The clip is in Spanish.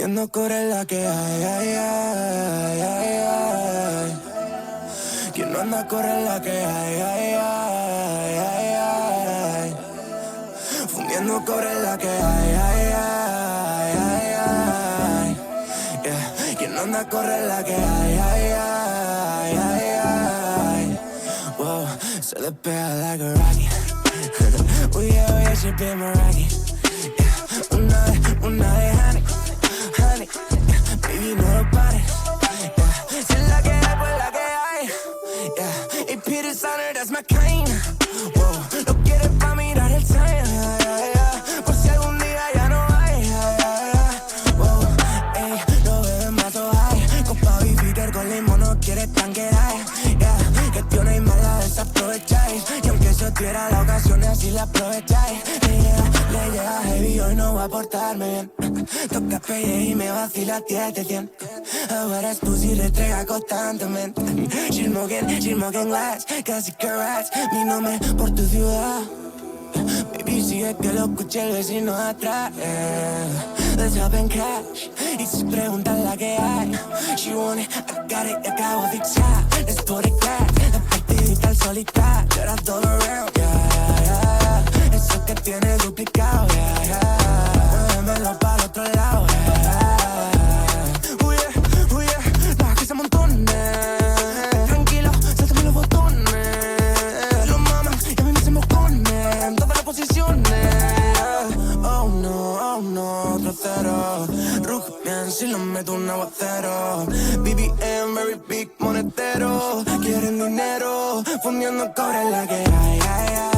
Fundiendo cobre la que hay, ay, ay, ay, ay. Quien no anda corre la que hay, ay, ay, ay, ay. Fundiendo cobre la que hay, ay, ay, ay, ay. Yeah. Quien no anda corre la que hay, ay, ay, ay, ay. Whoa, se despega like a rocket. Oh yeah, she be my rocket. Yeah. Una vez, honey, honey. Yeah. Baby, no lo pares. Yeah. Si es la que hay, pues la que hay. Yeah. Y Peter's on her, that's my kind. Whoa, lo quieres pa' mirar el time. Yeah, yeah, yeah. Por si algún día ya no hay. Yeah, yeah, yeah. Whoa, ey, no bebes más o hay. Con pavo y bitter, con limón no quieres tanquear. Yeah, que tiene y mala desaprovecháis. Y aunque eso tuviera la ocasión, así la aprovecháis. Le llega heavy, hoy no va a portarme bien. Toca pelle y me vacila 10 ahora es pussy, le entrega constantemente. She's smoking glass, casi que rats. Mi nombre por tu ciudad. Baby, sigue que lo escuche el vecino atrás. Let's hop in cash. Y si preguntan la que hay, she want it, I got it, acabo de echar. Let's put it back, la partidita al solitario. You're all around, yeah, yeah. Eso que tiene duplicado, yeah, yeah. Muévemelo para otro lado, yeah. Oh yeah, baja ese montón, tranquilo, suéltame los botones. Los mamas y a mí me se me ponen todas las posiciones. Oh no, otro cero. Rugian si lo meto un aguacero. BBM, very big monetero. Quieren dinero, fundiendo cobre la que hay, ay, ay.